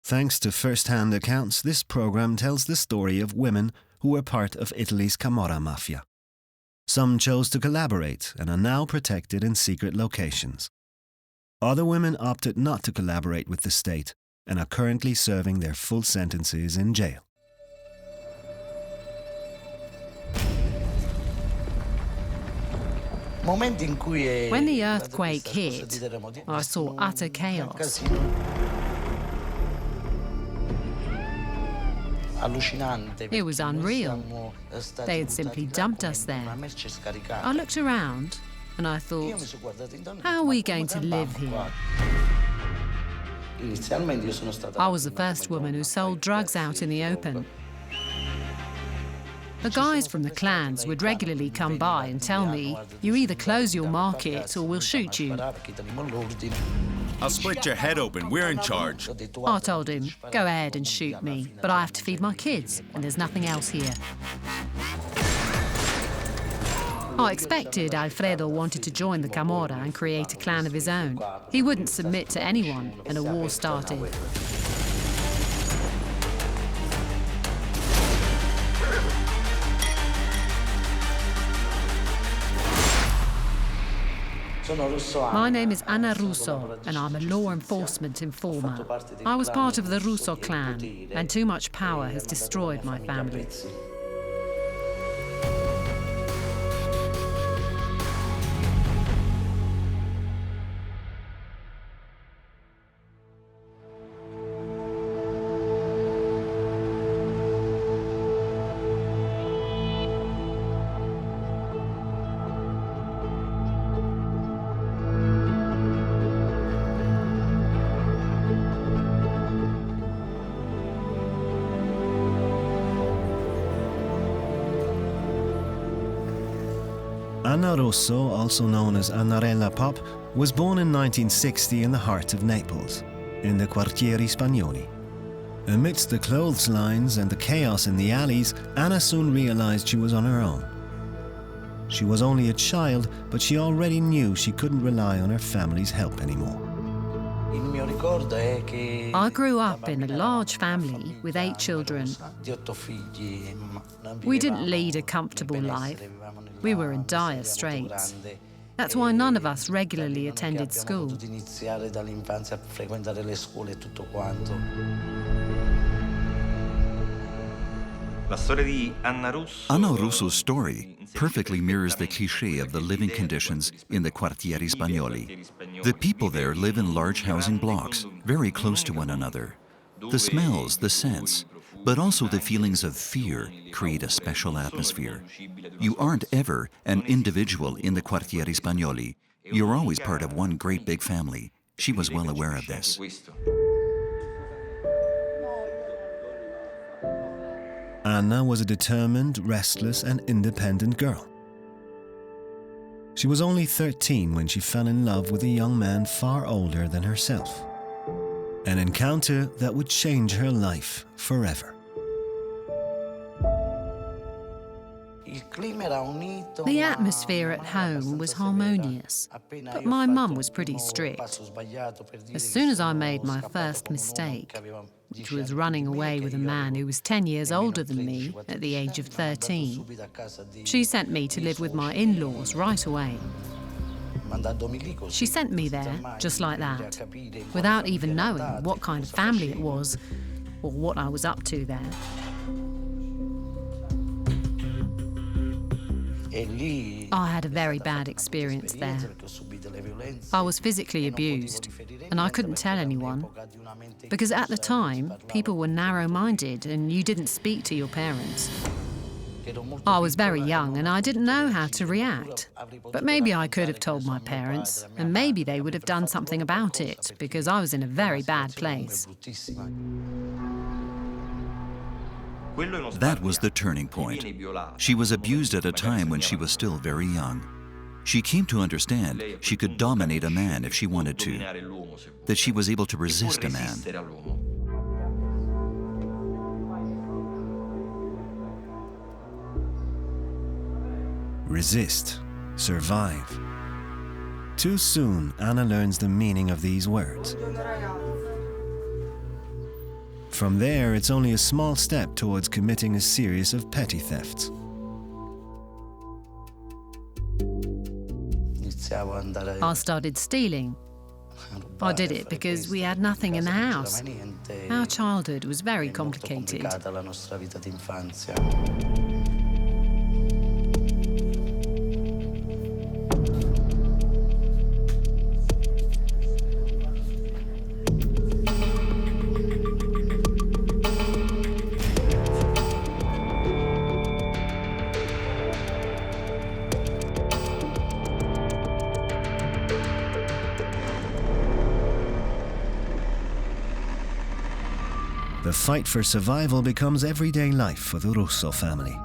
Thanks to first-hand accounts, this program tells the story of women who were part of Italy's Camorra Mafia. Some chose to collaborate and are now protected in secret locations. Other women opted not to collaborate with the state and are currently serving their full sentences in jail. When the earthquake hit, I saw utter chaos. It was unreal. They had simply dumped us there. I looked around and I thought, how are we going to live here? I was the first woman who sold drugs out in the open. The guys from the clans would regularly come by and tell me, you either close your market or we'll shoot you. I'll split your head open, we're in charge. I told him, go ahead and shoot me, but I have to feed my kids and there's nothing else here. I expected Alfredo wanted to join the Camorra and create a clan of his own. He wouldn't submit to anyone and a war started. My name is Anna Russo, and I'm a law enforcement informer. I was part of the Russo clan, and too much power has destroyed my family. Anna Russo, also known as Annarella Pop, was born in 1960 in the heart of Naples, in the Quartieri Spagnoli. Amidst the clotheslines and the chaos in the alleys, Anna soon realized she was on her own. She was only a child, but she already knew she couldn't rely on her family's help anymore. I grew up in a large family with 8 children. We didn't lead a comfortable life. We were in dire straits. That's why none of us regularly attended school. Anna Russo's story perfectly mirrors the cliché of the living conditions in the Quartieri Spagnoli. The people there live in large housing blocks, very close to one another. The smells, the scents, but also the feelings of fear create a special atmosphere. You aren't ever an individual in the Quartieri Spagnoli. You're always part of one great big family. She was well aware of this. Anna was a determined, restless, and independent girl. She was only 13 when she fell in love with a young man far older than herself. An encounter that would change her life forever. The atmosphere at home was harmonious, but my mum was pretty strict. As soon as I made my first mistake, which was running away with a man who was 10 years older than me at the age of 13, she sent me to live with my in-laws right away. She sent me there just like that, without even knowing what kind of family it was or what I was up to there. I had a very bad experience there. I was physically abused, and I couldn't tell anyone, because at the time, people were narrow-minded and you didn't speak to your parents. I was very young and I didn't know how to react, but maybe I could have told my parents, and maybe they would have done something about it, because I was in a very bad place. That was the turning point. She was abused at a time when she was still very young. She came to understand she could dominate a man if she wanted to, that she was able to resist a man. Resist, survive. Too soon, Anna learns the meaning of these words. From there, it's only a small step towards committing a series of petty thefts. I started stealing. I did it because we had nothing in the house. Our childhood was very complicated. The fight for survival becomes everyday life for the Russo family.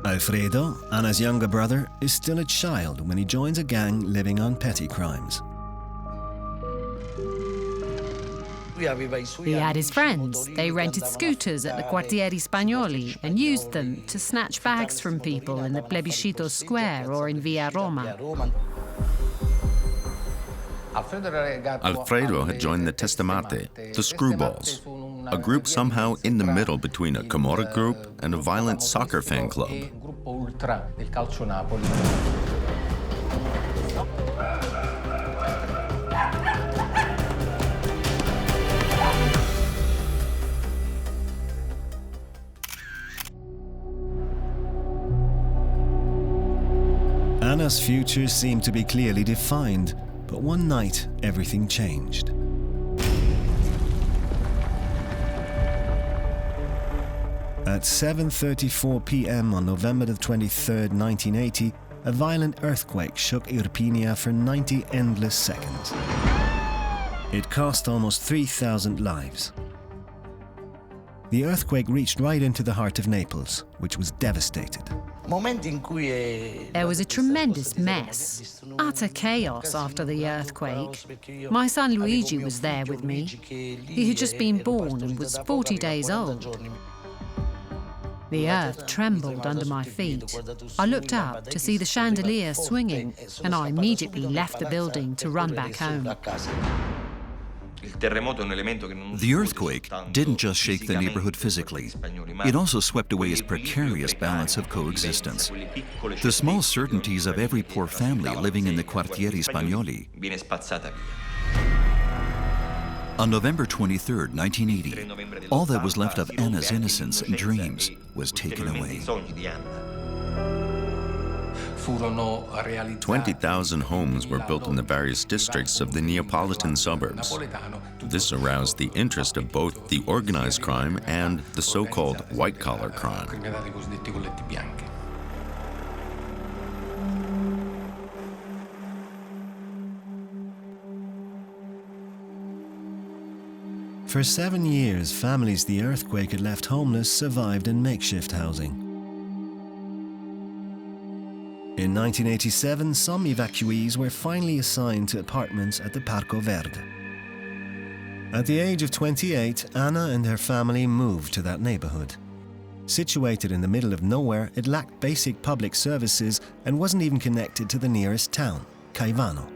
Alfredo, Anna's younger brother, is still a child when he joins a gang living on petty crimes. He had his friends. They rented scooters at the Quartieri Spagnoli and used them to snatch bags from people in the Plebiscito Square or in Via Roma. Alfredo had joined the Testamate, the Screwballs, a group somehow in the middle between a Camorra group and a violent soccer fan club. Anna's future seemed to be clearly defined, but one night everything changed. At 7:34 p.m. on November the 23rd, 1980, a violent earthquake shook Irpinia for 90 endless seconds. It cost almost 3,000 lives. The earthquake reached right into the heart of Naples, which was devastated. There was a tremendous mess, utter chaos after the earthquake. My son Luigi was there with me. He had just been born and was 40 days old. The earth trembled under my feet. I looked up to see the chandelier swinging, and I immediately left the building to run back home. The earthquake didn't just shake the neighborhood physically. It also swept away its precarious balance of coexistence. The small certainties of every poor family living in the Quartieri Spagnoli. On November 23, 1980, all that was left of Anna's innocence and dreams was taken away. 20,000 homes were built in the various districts of the Neapolitan suburbs. This aroused the interest of both the organized crime and the so-called white-collar crime. For 7 years, families the earthquake had left homeless survived in makeshift housing. In 1987, some evacuees were finally assigned to apartments at the Parco Verde. At the age of 28, Anna and her family moved to that neighborhood. Situated in the middle of nowhere, it lacked basic public services and wasn't even connected to the nearest town, Caivano.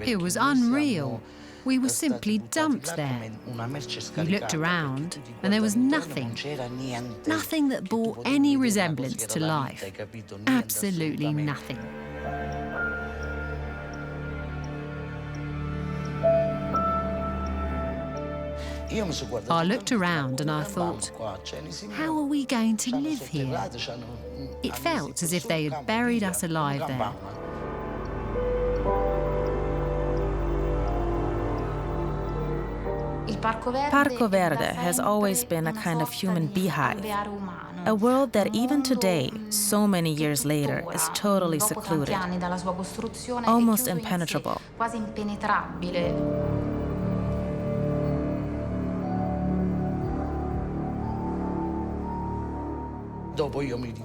It was unreal. We were simply dumped there. We looked around, and there was nothing. Nothing that bore any resemblance to life. Absolutely nothing. I looked around and I thought, how are we going to live here? It felt as if they had buried us alive there. Parco Verde has always been a kind of human beehive, a world that even today, so many years later, is totally secluded, almost impenetrable.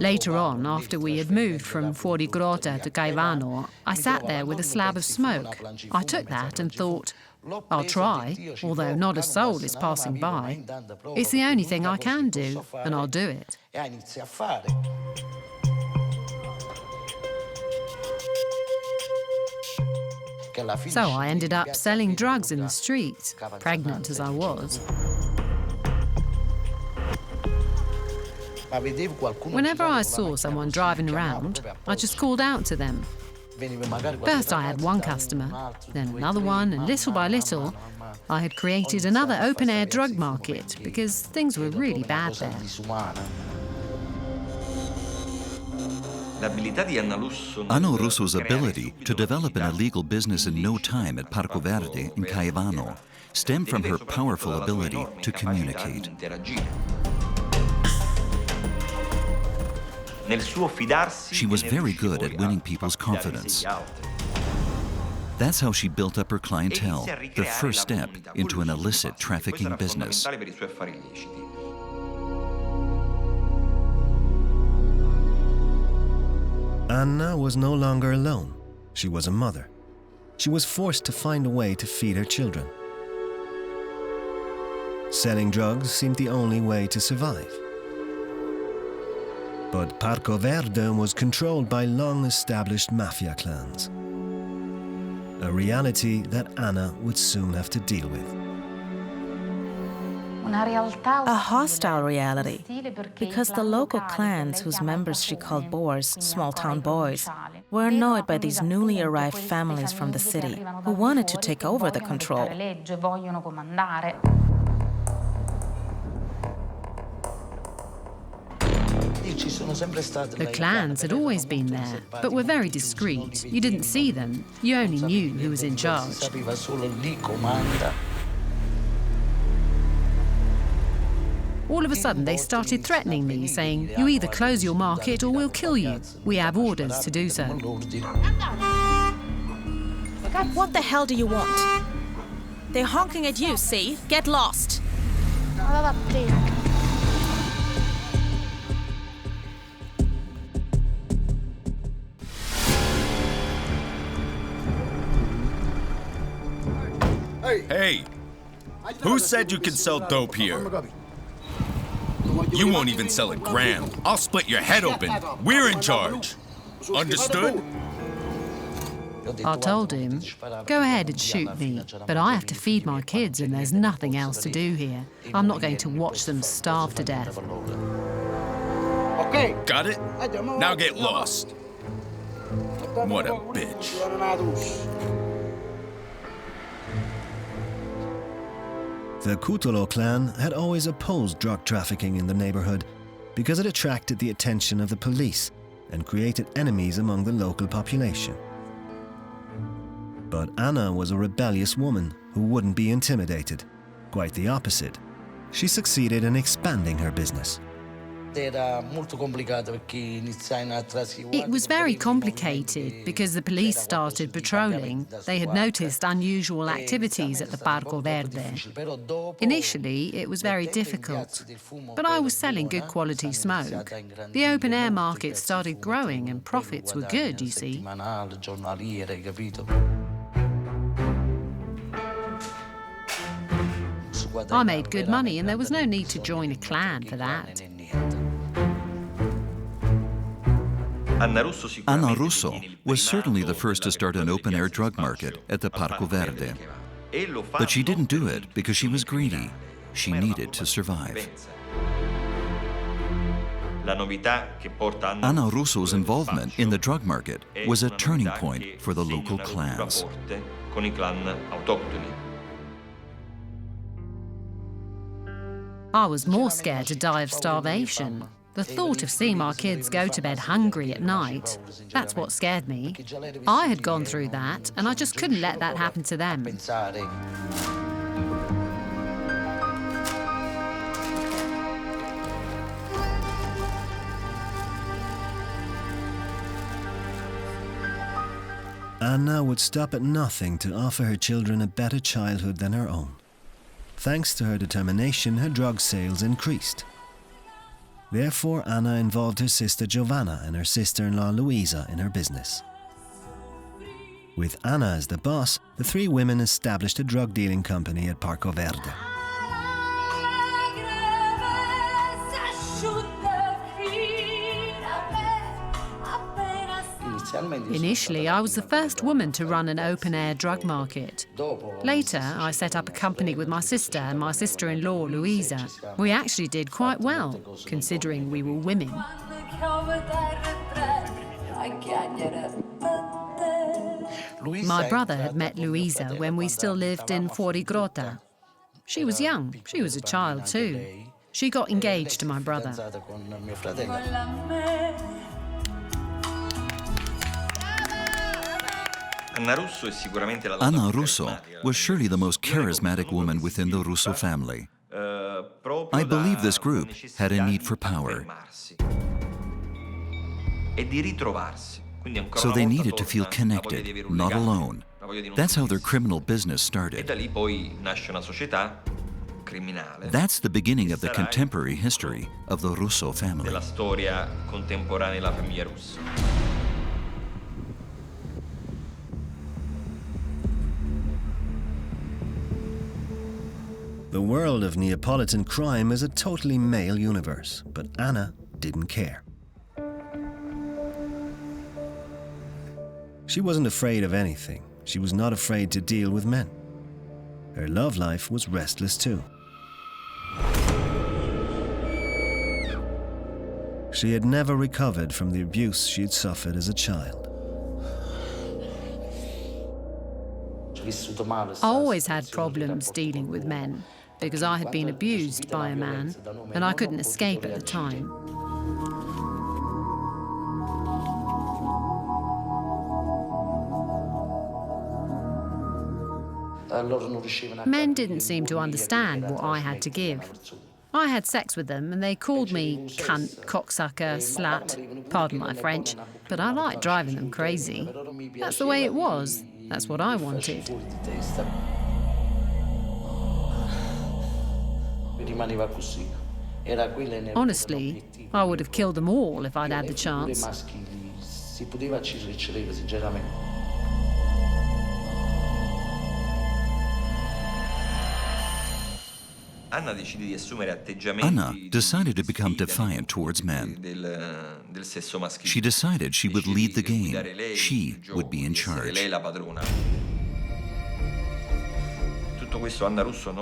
Later on, after we had moved from Fuorigrotta to Caivano, I sat there with a slab of smoke. I took that and thought, I'll try, although not a soul is passing by. It's the only thing I can do, and I'll do it. So I ended up selling drugs in the streets, pregnant as I was. Whenever I saw someone driving around, I just called out to them. First I had one customer, then another one, and little by little, I had created another open-air drug market because things were really bad there. Anna Russo's ability to develop an illegal business in no time at Parco Verde in Caivano stemmed from her powerful ability to communicate. She was very good at winning people's confidence. That's how she built up her clientele, the first step into an illicit trafficking business. Anna was no longer alone. She was a mother. She was forced to find a way to feed her children. Selling drugs seemed the only way to survive. But Parco Verde was controlled by long-established mafia clans. A reality that Anna would soon have to deal with. A hostile reality, because the local clans, whose members she called boors, small-town boys, were annoyed by these newly arrived families from the city who wanted to take over the control. The clans had always been there, but were very discreet. You didn't see them, you only knew who was in charge. All of a sudden, they started threatening me, saying, "You either close your market or we'll kill you. We have orders to do so." What the hell do you want? They're honking at you, see? Get lost! Hey! Who said you can sell dope here? You won't even sell a gram. I'll split your head open. We're in charge. Understood? I told him, "Go ahead and shoot me, but I have to feed my kids and there's nothing else to do here. I'm not going to watch them starve to death." Got it? Now get lost. What a bitch. The Cutolo clan had always opposed drug trafficking in the neighborhood because it attracted the attention of the police and created enemies among the local population. But Anna was a rebellious woman who wouldn't be intimidated. Quite the opposite. She succeeded in expanding her business. It was very complicated because the police started patrolling. They had noticed unusual activities at the Parco Verde. Initially, it was very difficult, but I was selling good quality smoke. The open-air market started growing and profits were good, you see. I made good money and there was no need to join a clan for that. Anna Russo was certainly the first to start an open-air drug market at the Parco Verde. But she didn't do it because she was greedy. She needed to survive. Anna Russo's involvement in the drug market was a turning point for the local clans. I was more scared to die of starvation. The thought of seeing my kids go to bed hungry at night, that's what scared me. I had gone through that, and I just couldn't let that happen to them. Anna would stop at nothing to offer her children a better childhood than her own. Thanks to her determination, her drug sales increased. Therefore, Anna involved her sister Giovanna and her sister-in-law Luisa in her business. With Anna as the boss, the three women established a drug dealing company at Parco Verde. Initially, I was the first woman to run an open-air drug market. Later, I set up a company with my sister and my sister-in-law, Luisa. We actually did quite well, considering we were women. My brother had met Luisa when we still lived in Fuorigrotta. She was young. She was a child, too. She got engaged to my brother. Anna Russo was surely the most charismatic woman within the Russo family. I believe this group had a need for power. So they needed to feel connected, not alone. That's how their criminal business started. That's the beginning of the contemporary history of the Russo family. The world of Neapolitan crime is a totally male universe, but Anna didn't care. She wasn't afraid of anything. She was not afraid to deal with men. Her love life was restless too. She had never recovered from the abuse she had suffered as a child. I always had problems dealing with men, because I had been abused by a man, and I couldn't escape at the time. Men didn't seem to understand what I had to give. I had sex with them, and they called me cunt, cocksucker, slut, pardon my French, but I liked driving them crazy. That's the way it was. That's what I wanted. Honestly, I would have killed them all if I'd had the chance. Anna decided to become defiant towards men. She decided she would lead the game. She would be in charge.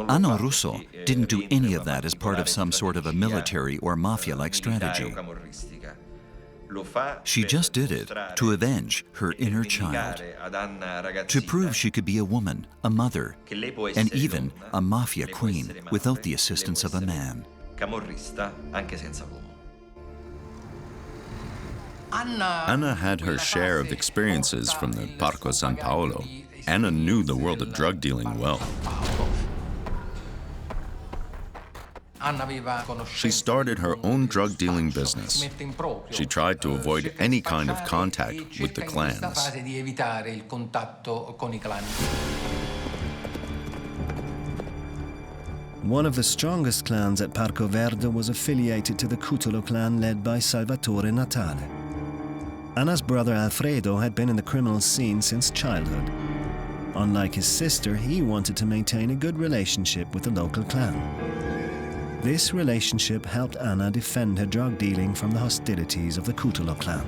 Anna Russo didn't do any of that as part of some sort of a military or mafia-like strategy. She just did it to avenge her inner child, to prove she could be a woman, a mother, and even a mafia queen without the assistance of a man. Anna had her share of experiences from the Parco San Paolo. Anna knew the world of drug dealing well. She started her own drug dealing business. She tried to avoid any kind of contact with the clans. One of the strongest clans at Parco Verde was affiliated to the Cutolo clan led by Salvatore Natale. Anna's brother Alfredo had been in the criminal scene since childhood. Unlike his sister, he wanted to maintain a good relationship with the local clan. This relationship helped Anna defend her drug dealing from the hostilities of the Cutolo clan.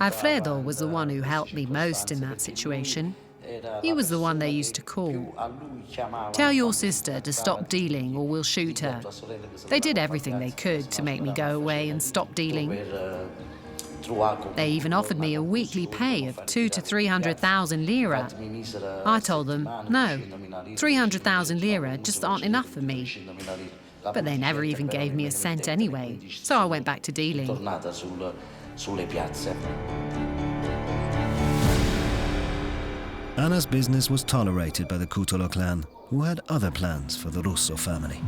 Alfredo was the one who helped me most in that situation. He was the one they used to call. Tell your sister to stop dealing or we'll shoot her. They did everything they could to make me go away and stop dealing. They even offered me a weekly pay of 200,000 to 300,000 lira. I told them, no, 300,000 lira just aren't enough for me. But they never even gave me a cent anyway, so I went back to dealing. Anna's business was tolerated by the Cutolo clan, who had other plans for the Russo family.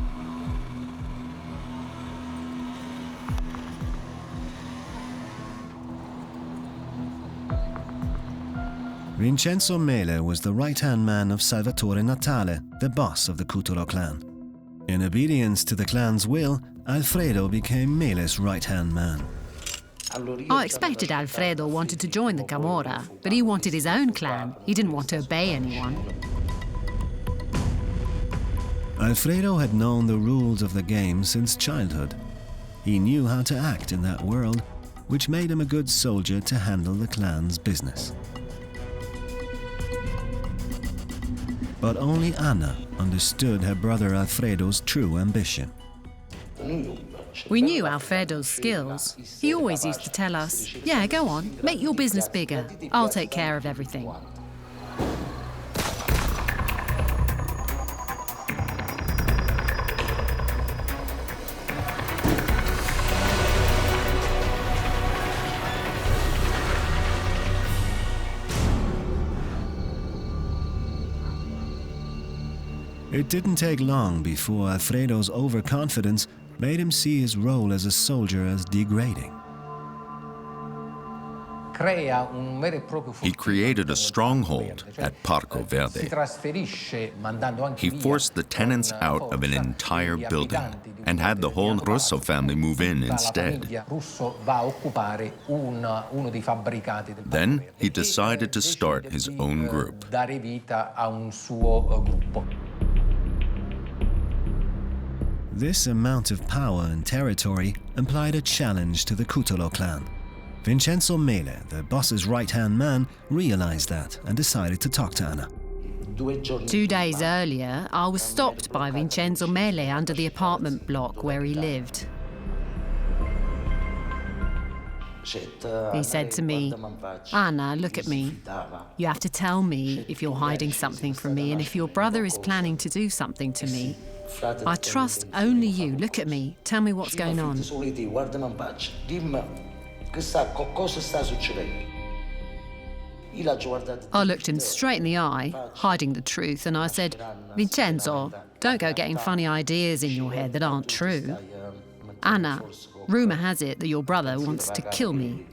Vincenzo Mele was the right-hand man of Salvatore Natale, the boss of the Cutolo clan. In obedience to the clan's will, Alfredo became Mele's right-hand man. I expected Alfredo wanted to join the Camorra, but he wanted his own clan. He didn't want to obey anyone. Alfredo had known the rules of the game since childhood. He knew how to act in that world, which made him a good soldier to handle the clan's business. But only Anna understood her brother Alfredo's true ambition. We knew Alfredo's skills. He always used to tell us, yeah, go on, make your business bigger. I'll take care of everything. It didn't take long before Alfredo's overconfidence made him see his role as a soldier as degrading. He created a stronghold at Parco Verde. He forced the tenants out of an entire building and had the whole Russo family move in instead. Then he decided to start his own group. This amount of power and territory implied a challenge to the Cutolo clan. Vincenzo Mele, the boss's right-hand man, realized that and decided to talk to Anna. 2 days earlier, I was stopped by Vincenzo Mele under the apartment block where he lived. He said to me, Anna, look at me. You have to tell me if you're hiding something from me and if your brother is planning to do something to me. I trust only you. Look at me. Tell me what's going on. I looked him straight in the eye, hiding the truth, and I said, Vincenzo, don't go getting funny ideas in your head that aren't true. Anna, rumor has it that your brother wants to kill me.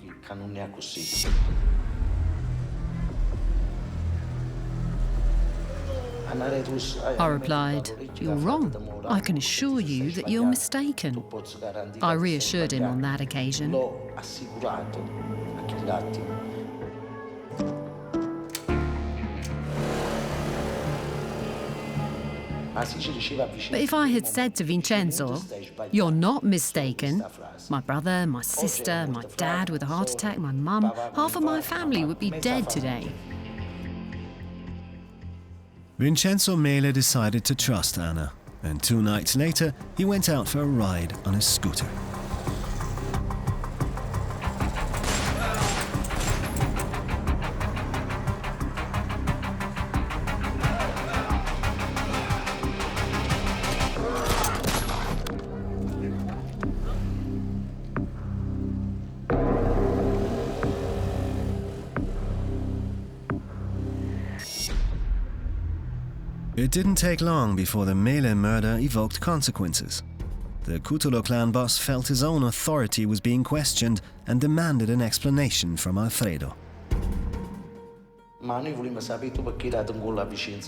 I replied, you're wrong. I can assure you that you're mistaken. I reassured him on that occasion. But if I had said to Vincenzo, you're not mistaken, my brother, my sister, my dad with a heart attack, my mum, half of my family would be dead today. Vincenzo Mele decided to trust Anna, and 2 nights later, he went out for a ride on his scooter. It didn't take long before the Mele murder evoked consequences. The Cutolo clan boss felt his own authority was being questioned and demanded an explanation from Alfredo.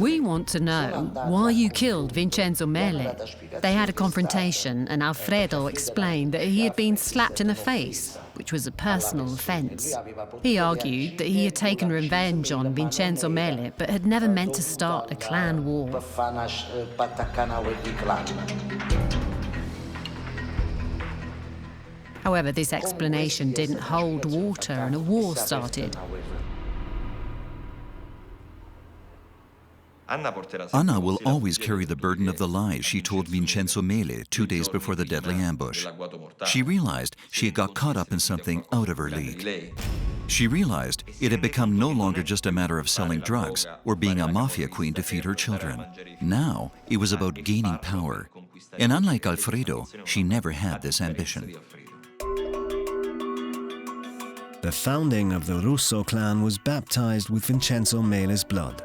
We want to know why you killed Vincenzo Mele. They had a confrontation and Alfredo explained that he had been slapped in the face, which was a personal offence. He argued that he had taken revenge on Vincenzo Mele but had never meant to start a clan war. However, this explanation didn't hold water and a war started. Anna will always carry the burden of the lies she told Vincenzo Mele 2 days before the deadly ambush. She realized she had got caught up in something out of her league. She realized it had become no longer just a matter of selling drugs or being a mafia queen to feed her children. Now it was about gaining power. And unlike Alfredo, she never had this ambition. The founding of the Russo clan was baptized with Vincenzo Mele's blood.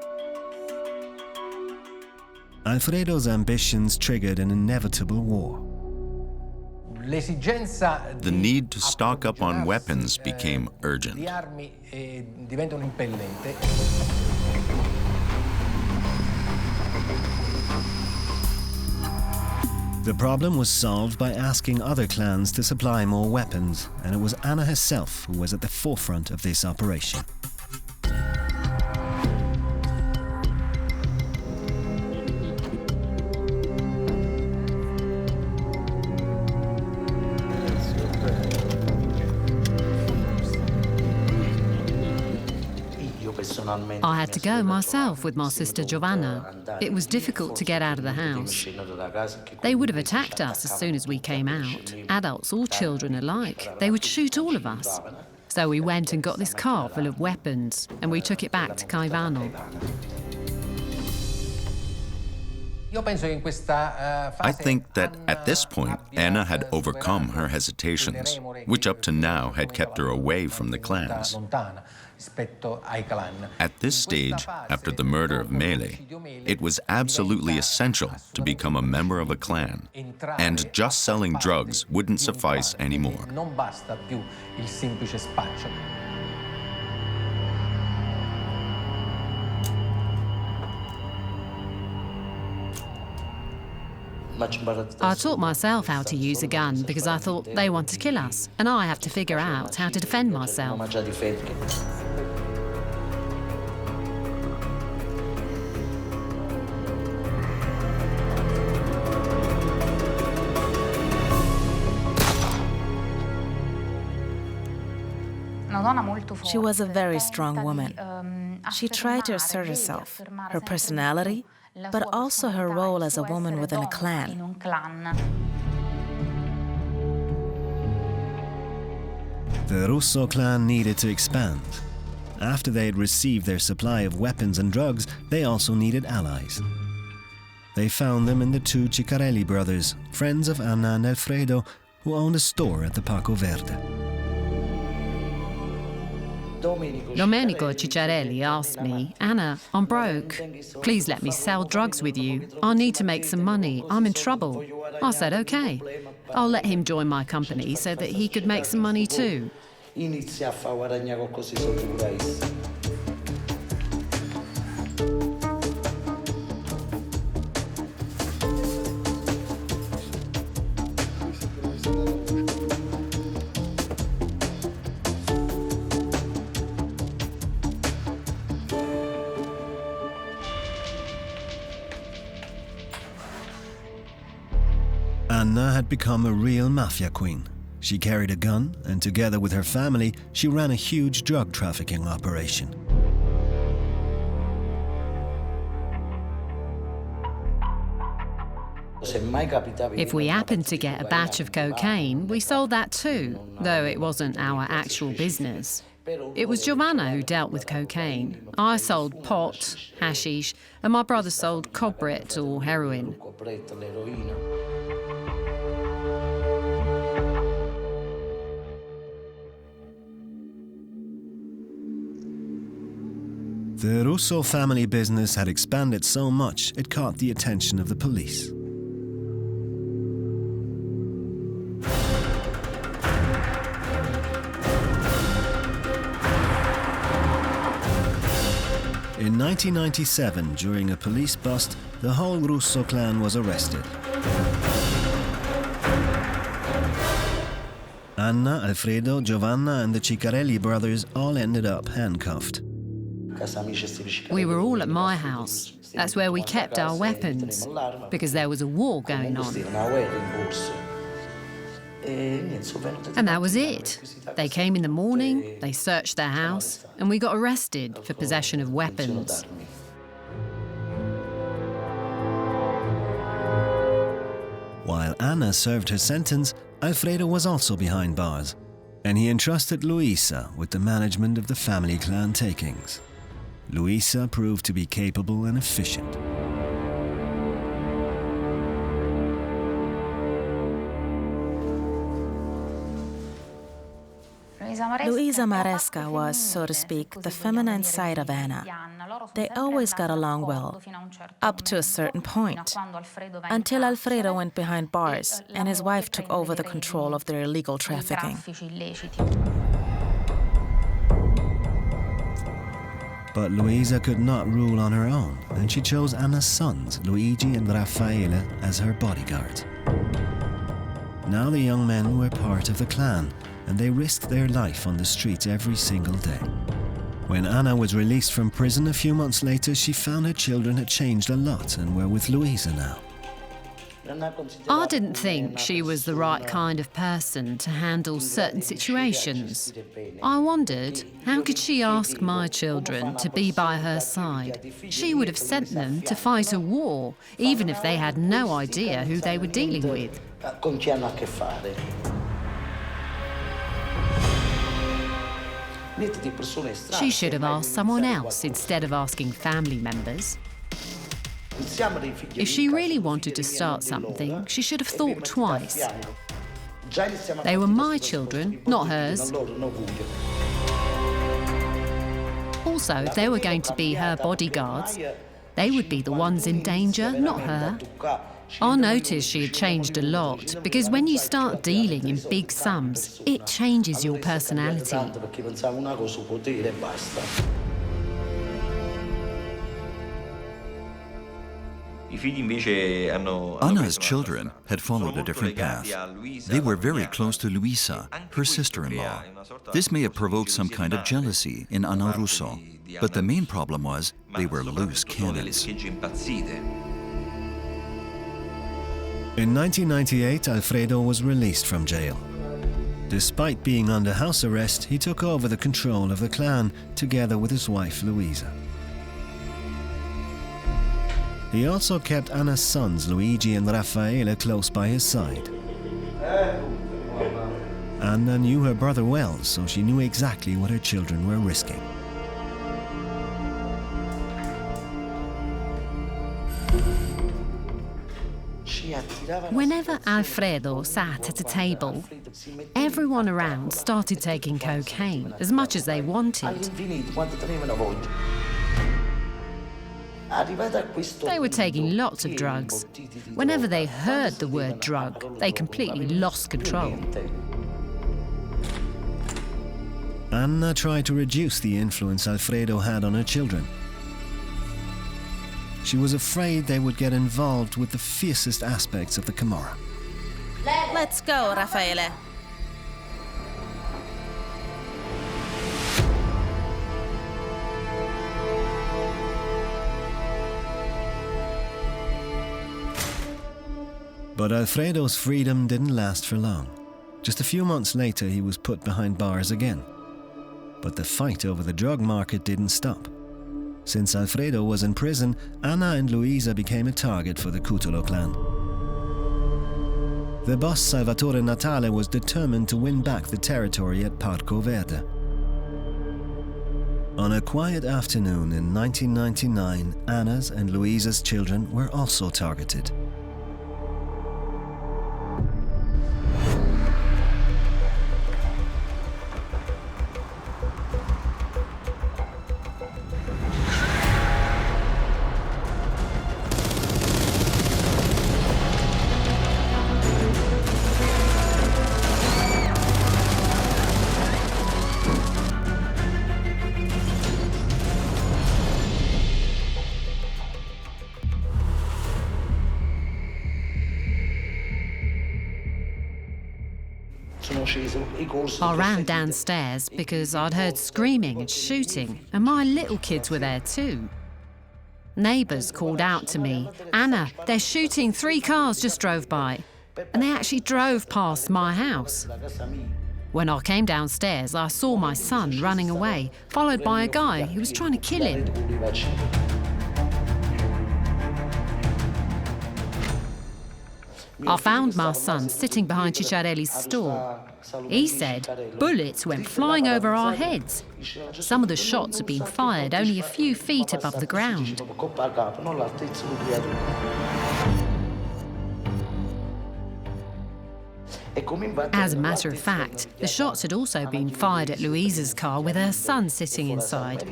Alfredo's ambitions triggered an inevitable war. The need to stock up on weapons became urgent. The problem was solved by asking other clans to supply more weapons, and it was Anna herself who was at the forefront of this operation. I had to go myself with my sister Giovanna. It was difficult to get out of the house. They would have attacked us as soon as we came out, adults or children alike. They would shoot all of us. So we went and got this car full of weapons, and we took it back to Caivano. I think that at this point, Anna had overcome her hesitations, which up to now had kept her away from the clans. At this stage, after the murder of Mele, it was absolutely essential to become a member of a clan, and just selling drugs wouldn't suffice anymore. I taught myself how to use a gun because I thought they want to kill us, and I have to figure out how to defend myself. She was a very strong woman. She tried to assert herself, her personality, but also her role as a woman within a clan. The Russo clan needed to expand. After they had received their supply of weapons and drugs, they also needed allies. They found them in the two Ciccarelli brothers, friends of Anna and Alfredo, who owned a store at the Parco Verde. Domenico Ciccarelli asked me, "Anna, I'm broke. Please let me sell drugs with you. I need to make some money. I'm in trouble." I said, "Okay. I'll let him join my company so that he could make some money too." Anna had become a real mafia queen. She carried a gun, and together with her family, she ran a huge drug trafficking operation. If we happened to get a batch of cocaine, we sold that too, though it wasn't our actual business. It was Giovanna who dealt with cocaine. I sold pot, hashish, and my brother sold cobrit or heroin. The Russo family business had expanded so much it caught the attention of the police. In 1997, during a police bust, the whole Russo clan was arrested. Anna, Alfredo, Giovanna and the Ciccarelli brothers all ended up handcuffed. We were all at my house. That's where we kept our weapons, because there was a war going on. And that was it. They came in the morning, they searched their house, and we got arrested for possession of weapons. While Anna served her sentence, Alfredo was also behind bars, and he entrusted Luisa with the management of the family clan takings. Luisa proved to be capable and efficient. Luisa Maresca was, so to speak, the feminine side of Anna. They always got along well, up to a certain point, until Alfredo went behind bars and his wife took over the control of their illegal trafficking. But Luisa could not rule on her own, and she chose Anna's sons, Luigi and Raffaele, as her bodyguards. Now the young men were part of the clan, and they risked their life on the streets every single day. When Anna was released from prison a few months later, she found her children had changed a lot and were with Luisa now. I didn't think she was the right kind of person to handle certain situations. I wondered, how could she ask my children to be by her side? She would have sent them to fight a war, even if they had no idea who they were dealing with. She should have asked someone else instead of asking family members. If she really wanted to start something, she should have thought twice. They were my children, not hers. Also, if they were going to be her bodyguards, they would be the ones in danger, not her. I noticed she had changed a lot, because when you start dealing in big sums, it changes your personality. Anna's children had followed a different path. They were very close to Luisa, her sister-in-law. This may have provoked some kind of jealousy in Anna Russo, but the main problem was they were loose cannons. In 1998, Alfredo was released from jail. Despite being under house arrest, he took over the control of the clan together with his wife Luisa. He also kept Anna's sons Luigi and Raffaele close by his side. Anna knew her brother well, so she knew exactly what her children were risking. Whenever Alfredo sat at a table, everyone around started taking cocaine as much as they wanted. They were taking lots of drugs. Whenever they heard the word drug, they completely lost control. Anna tried to reduce the influence Alfredo had on her children. She was afraid they would get involved with the fiercest aspects of the Camorra. Let's go, Raffaele. But Alfredo's freedom didn't last for long. Just a few months later, he was put behind bars again. But the fight over the drug market didn't stop. Since Alfredo was in prison, Anna and Luisa became a target for the Cutolo clan. The boss Salvatore Natale was determined to win back the territory at Parco Verde. On a quiet afternoon in 1999, Anna's and Luisa's children were also targeted. I ran downstairs because I'd heard screaming and shooting, and my little kids were there too. Neighbours called out to me, "Anna, they're shooting, 3 cars just drove by." And they actually drove past my house. When I came downstairs, I saw my son running away, followed by a guy who was trying to kill him. I found my son sitting behind Cicciarelli's store. He said bullets went flying over our heads. Some of the shots had been fired only a few feet above the ground. As a matter of fact, the shots had also been fired at Luisa's car with her son sitting inside.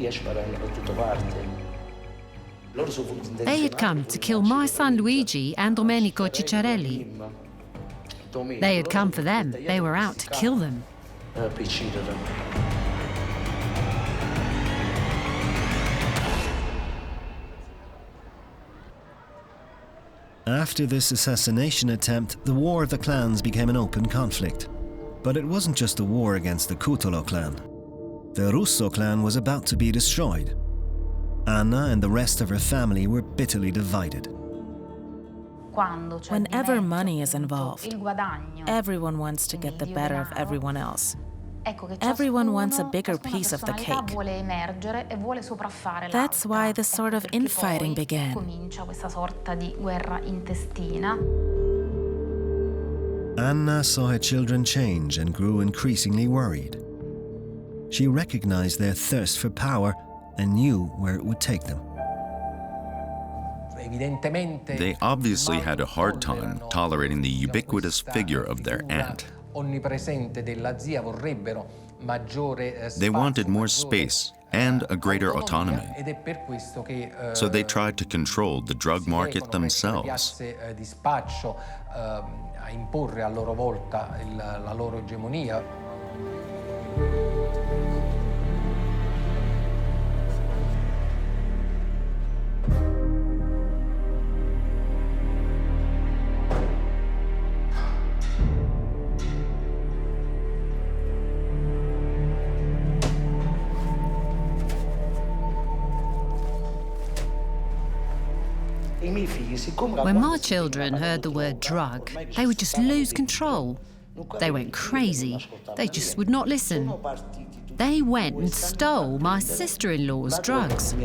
They had come to kill my son Luigi and Domenico Cicciarelli. They had come for them. They were out to kill them. After this assassination attempt, the War of the Clans became an open conflict. But it wasn't just a war against the Cutolo clan. The Russo clan was about to be destroyed. Anna and the rest of her family were bitterly divided. Whenever money is involved, everyone wants to get the better of everyone else. Everyone wants a bigger piece of the cake. That's why this sort of infighting began. Anna saw her children change and grew increasingly worried. She recognized their thirst for power and knew where it would take them. They obviously had a hard time tolerating the ubiquitous figure of their aunt. They wanted more space and a greater autonomy. So they tried to control the drug market themselves. When my children heard the word drug, they would just lose control. They went crazy. They just would not listen. They went and stole my sister-in-law's drugs.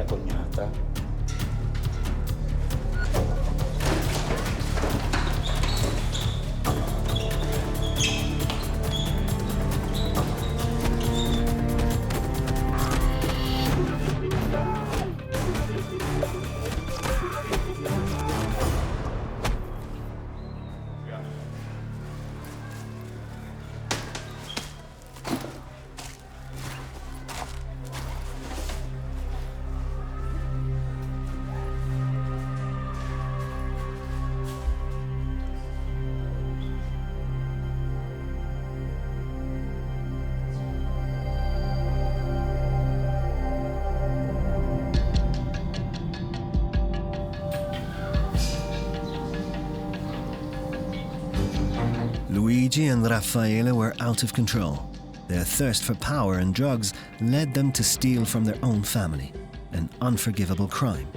Luigi and Raffaele were out of control. Their thirst for power and drugs led them to steal from their own family, an unforgivable crime.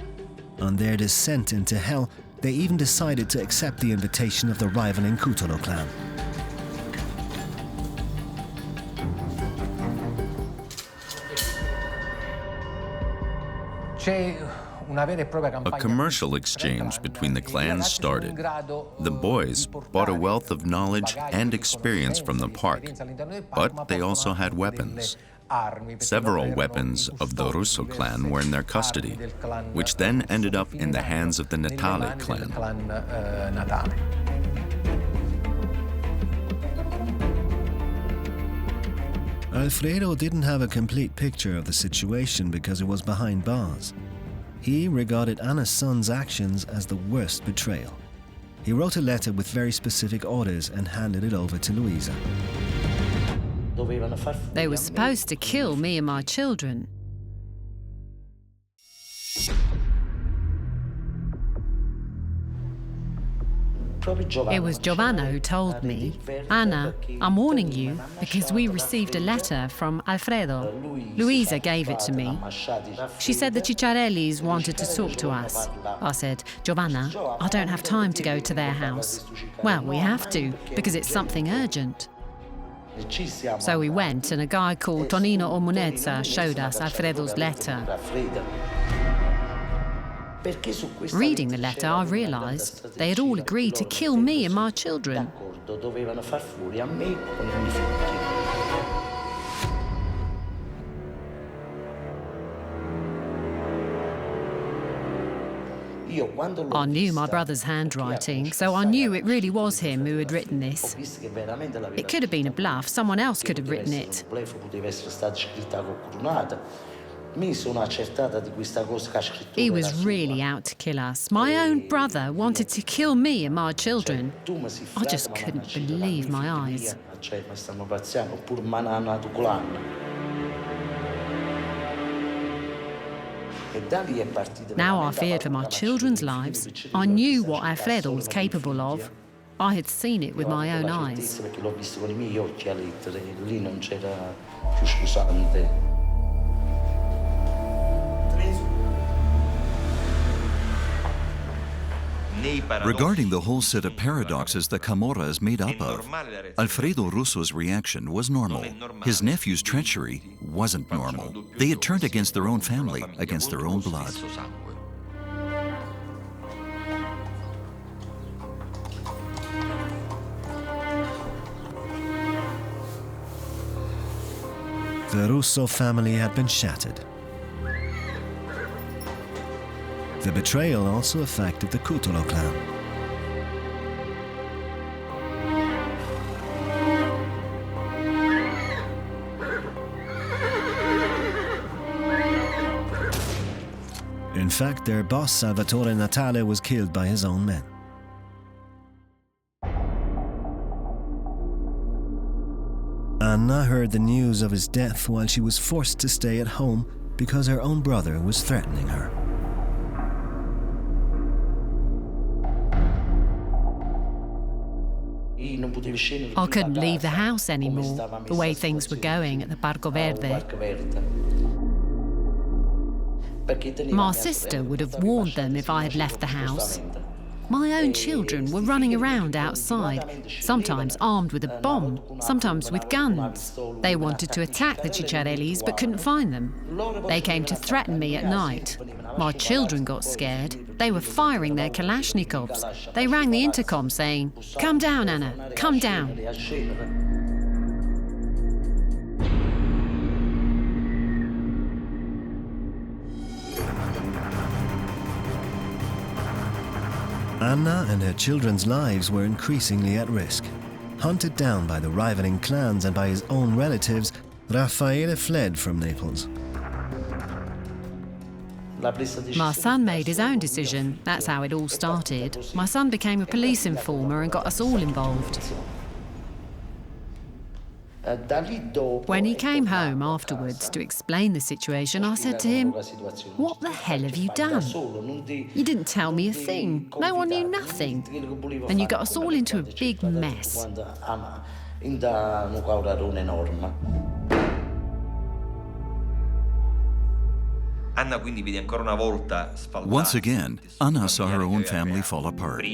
On their descent into hell, they even decided to accept the invitation of the rivaling Cutolo clan. A commercial exchange between the clans started. The boys brought a wealth of knowledge and experience from the park, but they also had weapons. Several weapons of the Russo clan were in their custody, which then ended up in the hands of the Natale clan. Alfredo didn't have a complete picture of the situation because it was behind bars. He regarded Anna's son's actions as the worst betrayal. He wrote a letter with very specific orders and handed it over to Luisa. They were supposed to kill me and my children. It was Giovanna who told me, "Anna, I'm warning you because we received a letter from Alfredo." Luisa gave it to me. She said the Cicciarellis wanted to talk to us. I said, "Giovanna, I don't have time to go to their house." "Well, we have to, because it's something urgent." So we went, and a guy called Tonino Omunezza showed us Alfredo's letter. Reading the letter, I realised they had all agreed to kill me and my children. I knew my brother's handwriting, so I knew it really was him who had written this. It could have been a bluff, someone else could have written it. He was really out to kill us. My own brother wanted to kill me and my children. I just couldn't believe my eyes. Now I feared for my children's lives. I knew what Alfredo was capable of. I had seen it with my own eyes. Regarding the whole set of paradoxes that Camorra is made up of, Alfredo Russo's reaction was normal. His nephew's treachery wasn't normal. They had turned against their own family, against their own blood. The Russo family had been shattered. The betrayal also affected the Cutolo clan. In fact, their boss Salvatore Natale was killed by his own men. Anna heard the news of his death while she was forced to stay at home because her own brother was threatening her. I couldn't leave the house anymore, the way things were going at the Parco Verde. My sister would have warned them if I had left the house. My own children were running around outside, sometimes armed with a bomb, sometimes with guns. They wanted to attack the Cicciarellis but couldn't find them. They came to threaten me at night. My children got scared. They were firing their Kalashnikovs. They rang the intercom saying, "Come down, Anna, come down." Anna and her children's lives were increasingly at risk. Hunted down by the rivaling clans and by his own relatives, Raffaele fled from Naples. My son made his own decision. That's how it all started. My son became a police informer and got us all involved. When he came home afterwards to explain the situation, I said to him, "What the hell have you done? You didn't tell me a thing. No one knew nothing. And you got us all into a big mess." Once again, Anna saw her own family fall apart.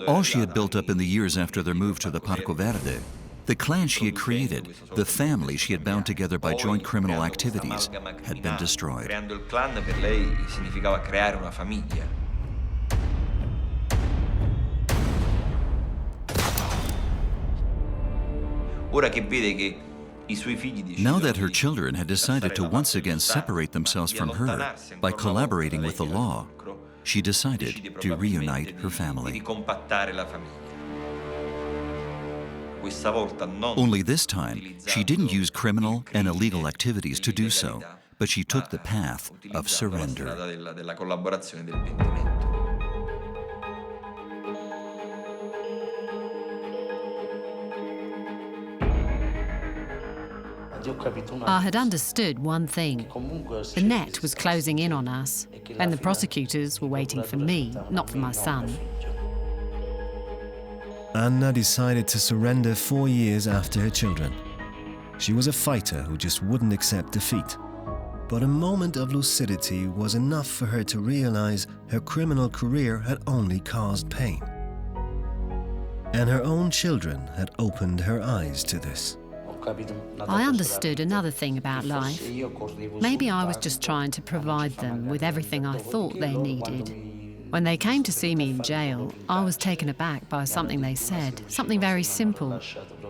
All she had built up in the years after their move to the Parco Verde, the clan she had created, the family she had bound together by joint criminal activities, had been destroyed. Now that her children had decided to once again separate themselves from her by collaborating with the law, she decided to reunite her family. Only this time, she didn't use criminal and illegal activities to do so, but she took the path of surrender. I had understood one thing. The net was closing in on us, and the prosecutors were waiting for me, not for my son. Anna decided to surrender 4 years after her children. She was a fighter who just wouldn't accept defeat. But a moment of lucidity was enough for her to realize her criminal career had only caused pain. And her own children had opened her eyes to this. I understood another thing about life. Maybe I was just trying to provide them with everything I thought they needed. When they came to see me in jail, I was taken aback by something they said, something very simple.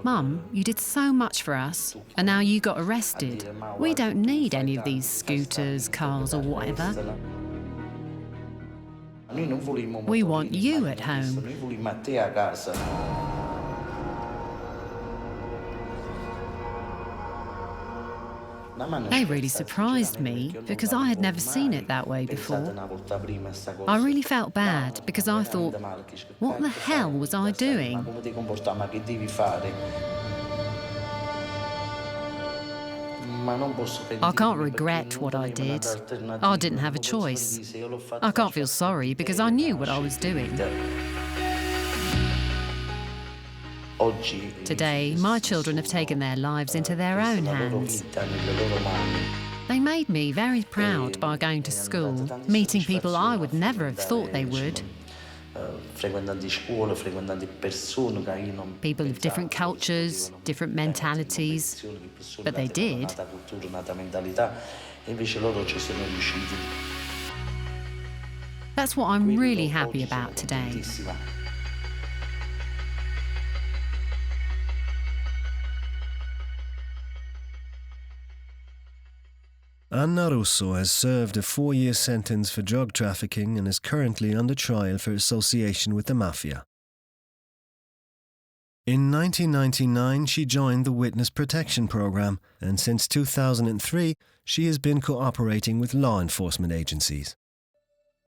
"Mum, you did so much for us, and now you got arrested. We don't need any of these scooters, cars, or whatever. We want you at home." They really surprised me because I had never seen it that way before. I really felt bad because I thought, what the hell was I doing? I can't regret what I did. I didn't have a choice. I can't feel sorry because I knew what I was doing. Today, my children have taken their lives into their own hands. They made me very proud by going to school, meeting people I would never have thought they would. People of different cultures, different mentalities, but they did. That's what I'm really happy about today. Anna Russo has served a 4-year sentence for drug trafficking and is currently under trial for association with the Mafia. In 1999, she joined the Witness Protection Program, and since 2003, she has been cooperating with law enforcement agencies.